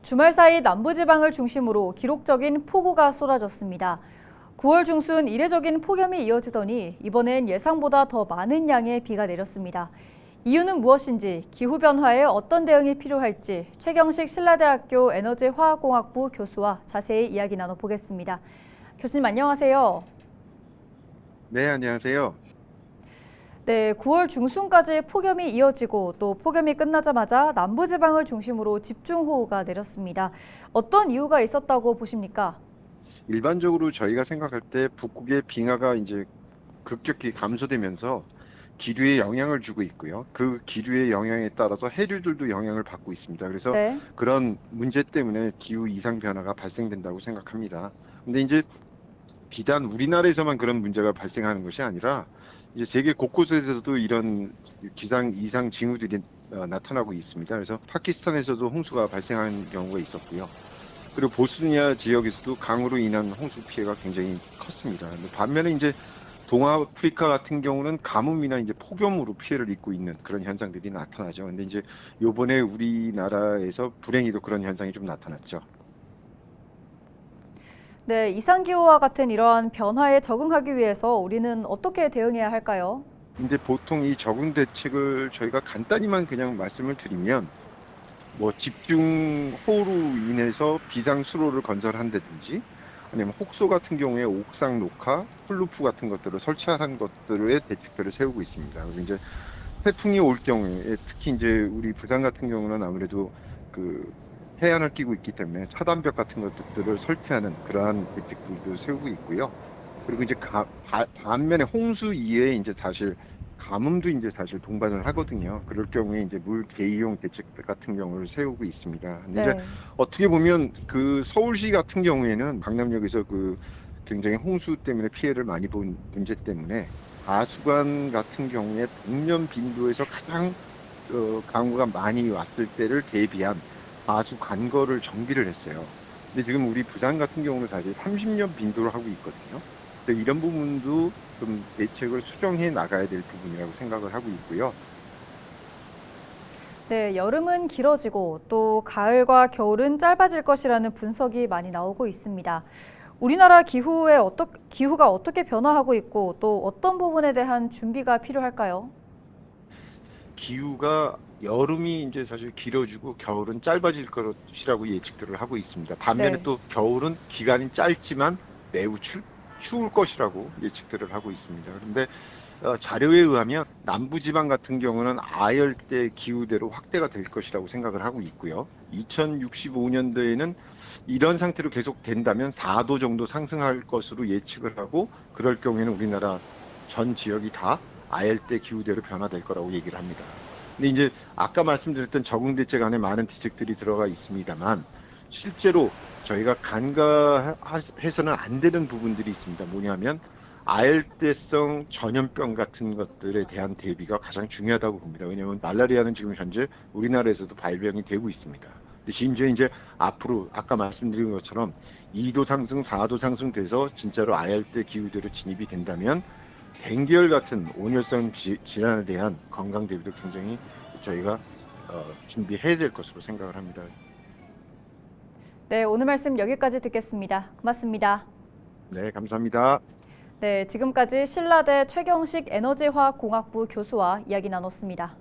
주말 사이 남부지방을 중심으로 기록적인 폭우가 쏟아졌습니다. 9월 중순 이례적인 폭염이 이어지더니 이번엔 예상보다 더 많은 양의 비가 내렸습니다. 이유는 무엇인지, 기후변화에 어떤 대응이 필요할지 최경식 신라대학교 에너지화학공학부 교수와 자세히 이야기 나눠보겠습니다. 교수님 안녕하세요. 네, 안녕하세요. 네, 9월 중순까지 폭염이 이어지고 또 폭염이 끝나자마자 남부지방을 중심으로 집중호우가 내렸습니다. 어떤 이유가 있었다고 보십니까? 일반적으로 저희가 생각할 때 북극의 빙하가 이제 급격히 감소되면서 기류에 영향을 주고 있고요. 그 기류의 영향에 따라서 해류들도 영향을 받고 있습니다. 그래서 네. 그런 문제 때문에 기후 이상 변화가 발생된다고 생각합니다. 근데 이제 비단 우리나라에서만 그런 문제가 발생하는 것이 아니라 이제 세계 곳곳에서도 이런 기상 이상 징후들이 나타나고 있습니다. 그래서 파키스탄에서도 홍수가 발생한 경우가 있었고요. 그리고 보스니아 지역에서도 강으로 인한 홍수 피해가 굉장히 컸습니다. 근데 반면에 이제 동아프리카 같은 경우는 가뭄이나 이제 폭염으로 피해를 입고 있는 그런 현상들이 나타나죠. 근데 이제 요번에 우리나라에서 불행히도 그런 현상이 좀 나타났죠. 네, 이상기후와 같은 이러한 변화에 적응하기 위해서 우리는 어떻게 대응해야 할까요? 근데 보통 이 적응 대책을 저희가 간단히만 그냥 말씀을 드리면 뭐 집중호우로 인해서 비상수로를 건설한다든지 아니면 혹소 같은 경우에 옥상 녹화, 플루프 같은 것들을 설치한 것들의 대책들을 세우고 있습니다. 그리고 이제 태풍이 올 경우에 특히 이제 우리 부산 같은 경우는 아무래도 그 해안을 끼고 있기 때문에 차단벽 같은 것들을 설치하는 그러한 대책들도 세우고 있고요. 그리고 이제 반면에 홍수 이외에 이제 사실 가뭄도 이제 사실 동반을 하거든요. 그럴 경우에 이제 물 대이용 대책 같은 경우를 세우고 있습니다. 근데 이제 네. 어떻게 보면 그 서울시 같은 경우에는 강남역에서 그 굉장히 홍수 때문에 피해를 많이 본 문제 때문에 하수관 같은 경우에 동년 빈도에서 가장 강우가 많이 왔을 때를 대비한 하수 관거를 정비를 했어요. 근데 지금 우리 부산 같은 경우는 사실 30년 빈도를 하고 있거든요. 그래서 이런 부분도 좀 대책을 수정해 나가야 될 부분이라고 생각을 하고 있고요. 네, 여름은 길어지고 또 가을과 겨울은 짧아질 것이라는 분석이 많이 나오고 있습니다. 우리나라 기후가 어떻게 변화하고 있고 또 어떤 부분에 대한 준비가 필요할까요? 기후가 여름이 이제 사실 길어지고 겨울은 짧아질 것이라고 예측들을 하고 있습니다. 반면에 네. 또 겨울은 기간이 짧지만 매우 추울 것이라고 예측들을 하고 있습니다. 그런데 자료에 의하면 남부지방 같은 경우는 아열대 기후대로 확대가 될 것이라고 생각을 하고 있고요. 2065년도에는 이런 상태로 계속 된다면 4도 정도 상승할 것으로 예측을 하고 그럴 경우에는 우리나라 전 지역이 다 아열대 기후대로 변화될 거라고 얘기를 합니다. 근데 이제 아까 말씀드렸던 적응 대책 안에 많은 대책들이 들어가 있습니다만 실제로 저희가 간과해서는 안 되는 부분들이 있습니다. 뭐냐면 아열대성 전염병 같은 것들에 대한 대비가 가장 중요하다고 봅니다. 왜냐하면 말라리아는 지금 현재 우리나라에서도 발병이 되고 있습니다. 근데 심지어 이제 앞으로 아까 말씀드린 것처럼 2도 상승, 4도 상승돼서 진짜로 아열대 기후대로 진입이 된다면 댕기열 같은 온열성 질환에 대한 건강 대비도 굉장히 저희가 준비해야 될 것으로 생각을 합니다. 네, 오늘 말씀 여기까지 듣겠습니다. 고맙습니다. 네, 감사합니다. 네, 지금까지 신라대 최경식 에너지화학공학부 교수와 이야기 나눴습니다.